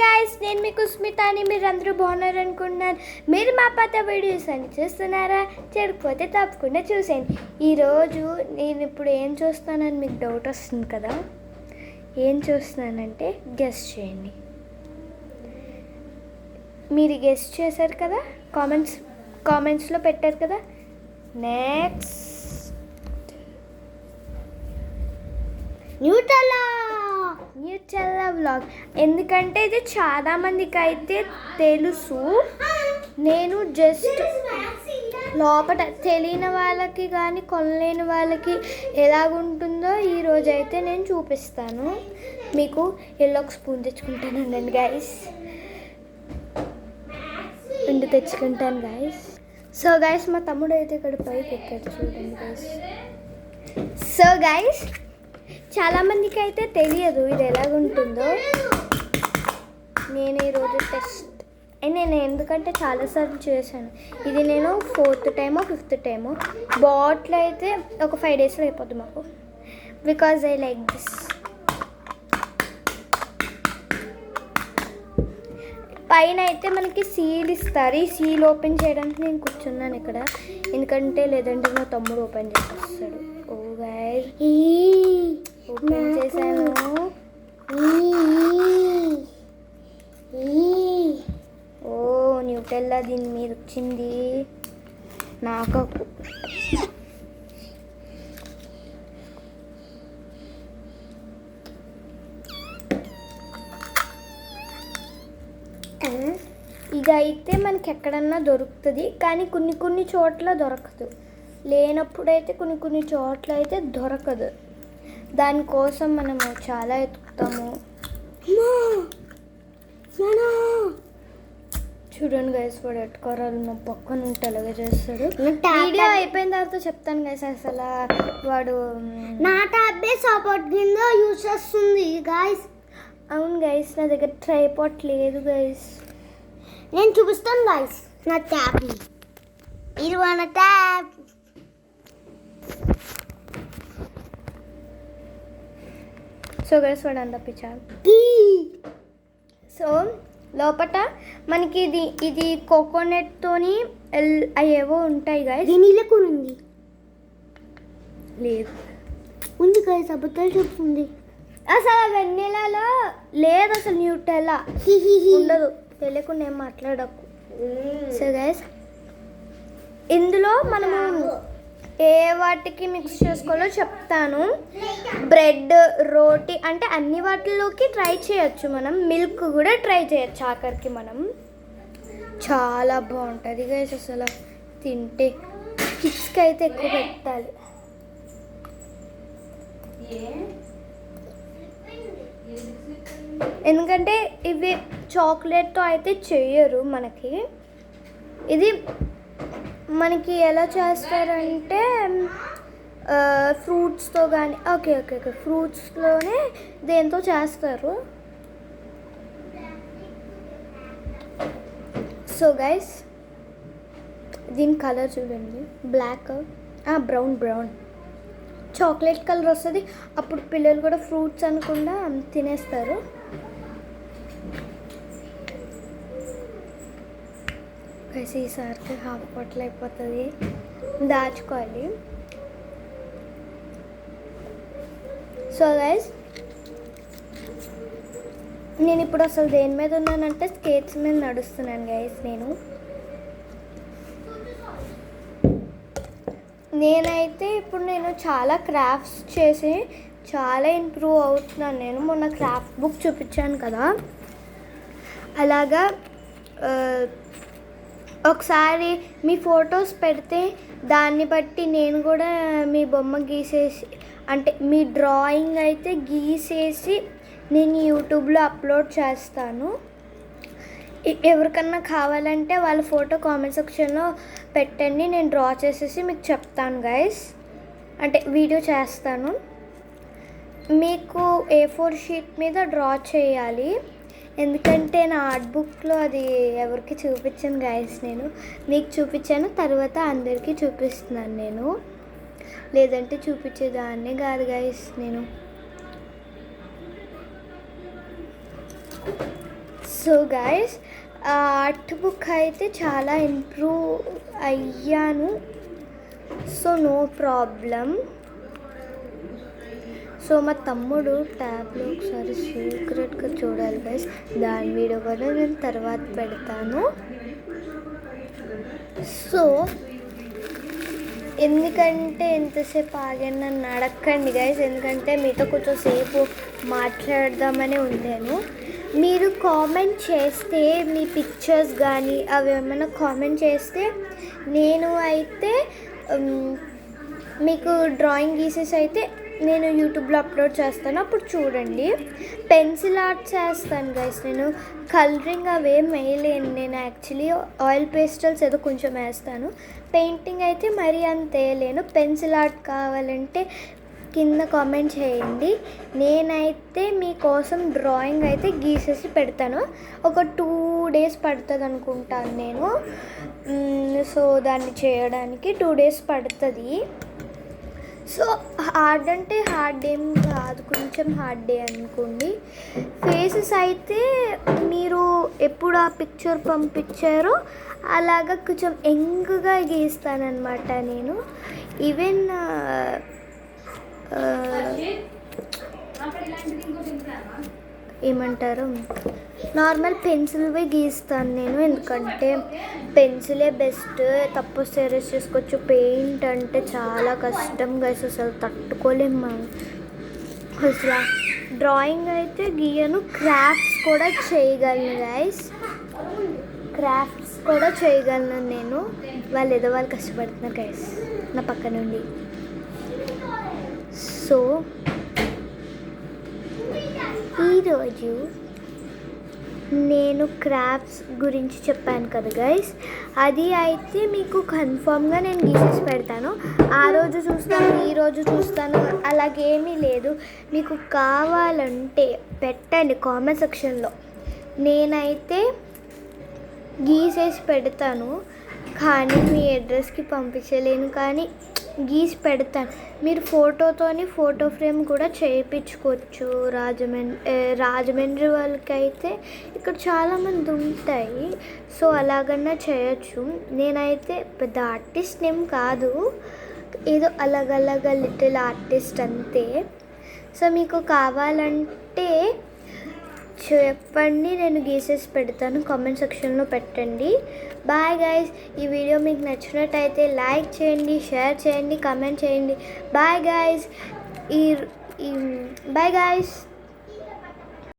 Guys, నేను మీకు స్మితాని. మీరందరూ బాగున్నారు అనుకుంటున్నాను. మీరు మా పాత వీడియోస్ అని చూస్తున్నారా? చెడిపోతే తప్పకుండా చూసేయండి. ఈరోజు నేను ఇప్పుడు ఏం చూస్తానని మీకు డౌట్ వస్తుంది కదా. ఏం చూస్తున్నానంటే గెస్ చేయండి. మీరు గెస్ చేశారు కదా, కామెంట్స్లో పెట్టారు కదా. Next Nutella vlog. ఎందుకంటే ఇది చాలామందికి అయితే తెలుసు. నేను జస్ట్ లోపల తెలియని వాళ్ళకి కానీ కొనలేని వాళ్ళకి ఎలాగుంటుందో ఈరోజు అయితే నేను చూపిస్తాను మీకు. ఒక స్పూన్ తెచ్చుకుంటానండి గైస్. తెచ్చుకుంటాను గైస్. సో గైస్, మా తమ్ముడు అయితే ఇక్కడ పైకి ఎక్కాడు చూడండి గైస్. సో గైస్, చాలామందికి అయితే తెలియదు ఇది ఎలాగుంటుందో. నేను ఈరోజు నేను ఎందుకంటే చాలాసార్లు చేశాను. ఇది నేను 4th టైమో 5th టైమో. బాటిల్ అయితే ఒక 5 డేస్లో అయిపోద్ది మాకు, బికాజ్ ఐ లైక్ దిస్. పైన అయితే మనకి సీల్ ఇస్తారు. ఈ సీల్ ఓపెన్ చేయడానికి నేను కూర్చున్నాను ఇక్కడ, ఎందుకంటే లేదంటే మా తమ్ముడు ఓపెన్ చేసేస్తాడు. ఓ గైస్, ఓపెన్ చేశాను. ఓ న్యూటెల్లా దీని మీద వచ్చింది నాకు. ఇదైతే మనకి ఎక్కడన్నా దొరుకుతుంది, కానీ కొన్ని చోట్ల దొరకదు. లేనప్పుడైతే కొన్ని చోట్ల అయితే దొరకదు. దానికోసం మనము చాలా ఎత్తుకుతాము. చూడండి గైస్, వాడు ఎట్టుకోరాలు మా పక్కన ఉంటే అలాగే చేస్తాడు. వీడియో అయిపోయిన తర్వాత చెప్తాను గైస్. అసలు వాడు నా టాబ్లెట్ సపోర్ట్ కింద యూజ్ చేస్తుంది గైస్. అవును గైస్, నా దగ్గర ట్రైపాడ్ లేదు గైస్. నేను చూపిస్తాను గైస్ నా ట్యాబ్ని. ఇది మన ట్యాబ్. సో గైస్, వాడు అంతపించాలి. సో లోపల మనకి ఇది కోకోనట్తోని అయ్యేవో ఉంటాయి గైస్. వెనీలా కూడా ఉంది. లేదు, ఉంది గైస్, అబద్ధాలు చెప్తుంది. అసలు వెన్నెలలో లేదు, అసలు న్యూటెల్లా ఉండదు. తెలియకుండా ఏం మాట్లాడకు. సో గైస్, ఇందులో మనము ఏ వాటికి మిక్స్ చేసుకోవాలో చెప్తాను. బ్రెడ్, రోటీ అంటే అన్ని వాటిలోకి ట్రై చేయొచ్చు మనం. మిల్క్ కూడా ట్రై చేయొచ్చు ఆఖరికి మనం. చాలా బాగుంటుంది గైస్. అసలు తింటే కిడ్స్కి అయితే ఎక్కువ పెట్టాలి. ఎందుకంటే ఇవి చాక్లెట్తో అయితే చేయరు మనకి. ఇది మనకి ఎలా చేస్తారంటే ఫ్రూట్స్తో కానీ ఓకే ఫ్రూట్స్లోనే దేంతో చేస్తారు. సో గైస్, దీని కలర్ చూడండి, బ్లాక్ బ్రౌన్ చాక్లెట్ కలర్ వస్తుంది. అప్పుడు పిల్లలు కూడా ఫ్రూట్స్ అనకుండా తినేస్తారు. ఈసారికి హాఫ్ బాటిల్ అయిపోతుంది, దాచుకోవాలి. సో గైస్, నేను ఇప్పుడు అసలు దేని మీద ఉన్నానంటే స్కేట్స్ మీద నడుస్తున్నాను గైస్. నేనైతే ఇప్పుడు చాలా క్రాఫ్ట్స్ చేసి చాలా ఇంప్రూవ్ అవుతున్నాను. నేను మొన్న క్రాఫ్ట్ బుక్ చూపించాను కదా, అలాగా ఒకసారి మీ ఫొటోస్ పెడితే దాన్ని బట్టి నేను కూడా మీ బొమ్మ గీసేసి, అంటే మీ డ్రాయింగ్ అయితే గీసేసి నేను యూట్యూబ్లో అప్లోడ్ చేస్తాను. ఎవరికన్నా కావాలంటే వాళ్ళ ఫోటో కామెంట్ సెక్షన్లో పెట్టండి, నేను డ్రా చేసేసి మీకు చెప్తాను గైస్. అంటే వీడియో చేస్తాను. మీకు A4 షీట్ మీద డ్రా చేయాలి. ఎందుకంటే నా ఆర్ట్ బుక్లో అది ఎవరికి చూపించాను గైస్. నేను మీకు చూపించాను, తర్వాత అందరికీ చూపిస్తున్నాను నేను. లేదంటే చూపించేదాన్ని కాదు గైస్ నేను. సో గైస్ ఆర్ట్ బుక్ అయితే చాలా ఇంప్రూవ్ అయ్యాను. So no problem. సో మా తమ్ముడు ట్యాబ్లో ఒకసారి సీక్రెట్గా చూడాలి గైస్. దాని వీడియో కూడా నేను తర్వాత పెడతాను. సో ఎందుకంటే ఎంతసేపు ఆగాను నన్ను అడగండి గైస్, ఎందుకంటే మీతో కొంచెం సేపు మాట్లాడదామని ఉండాను. మీరు కామెంట్ చేస్తే మీ పిక్చర్స్ కానీ అవి ఏమైనా కామెంట్ చేస్తే నేను అయితే మీకు డ్రాయింగ్ గీసేసి అయితే నేను యూట్యూబ్లో అప్లోడ్ చేస్తాను, అప్పుడు చూడండి. పెన్సిల్ ఆర్ట్స్ వేస్తాను గైస్. నేను కలరింగ్ అవేం వేయలేను. నేను యాక్చువల్లీ ఆయిల్ పేస్టల్స్ ఏదో కొంచెం వేస్తాను. పెయింటింగ్ అయితే మరీ అంత వేయలేను. పెన్సిల్ ఆర్ట్ కావాలంటే కింద కామెంట్ చేయండి. నేనైతే మీకోసం డ్రాయింగ్ అయితే గీసేసి పెడతాను. ఒక 2 days పడుతుంది అనుకుంటాను నేను. సో దాన్ని చేయడానికి 2 days పడుతుంది. సో హార్డ్ అంటే హార్డ్ ఏం కాదు, కొంచెం హార్డ్ డే అనుకోండి. ఫేసెస్ అయితే మీరు ఎప్పుడు ఆ పిక్చర్ పంపించారో అలాగా కొంచెం యంగ్గా గీస్తానన్నమాట నేను. ఈవెన్ ఏమంటారు నార్మల్ పెన్సిల్వే గీస్తాను నేను, ఎందుకంటే పెన్సిలే బెస్ట్. తప్పు సెరెస్ చేసుకోవచ్చు. పెయింట్ అంటే చాలా కష్టం గైస్, అసలు తట్టుకోలేము మనం. అసలు డ్రాయింగ్ అయితే గీయను, క్రాఫ్ట్స్ కూడా చేయగలను గైస్. క్రాఫ్ట్స్ కూడా చేయగలను నేను. వాళ్ళు కష్టపడుతున్నారు గైస్ నా పక్క నుండి. సో ఈరోజు నేను క్రాఫ్ట్స్ గురించి చెప్పాను కదా గైస్, అది అయితే మీకు కన్ఫామ్గా నేను గీసేసి పెడతాను. ఆ రోజు చూస్తాను, ఈరోజు చూస్తాను అలాగేమీ లేదు. మీకు కావాలంటే పెట్టండి కామెంట్ సెక్షన్లో. నేనైతే గీసేసి పెడతాను, కానీ మీ అడ్రస్కి పంపించలేను, కానీ గీసి పెడతాను. మీరు ఫోటో ఫ్రేమ్ కూడా చేయించుకోవచ్చు. రాజమండ్రి వాళ్ళకైతే ఇక్కడ చాలామంది ఉంటాయి, సో అలాగన్నా చేయొచ్చు. నేనైతే పెద్ద ఆర్టిస్ట్ ఏం కాదు, ఏదో అలాగ లిటిల్ ఆర్టిస్ట్ అంతే. సో మీకు కావాలంటే చెప్పండి, నేను గీసేసి పెడతాను. కామెంట్ సెక్షన్లో పెట్టండి. Bye guys. ఈ వీడియో మీకు నచ్చినట్టయితే లైక్ చేయండి, షేర్ చేయండి, కామెంట్ చేయండి. Bye guys. Bye guys.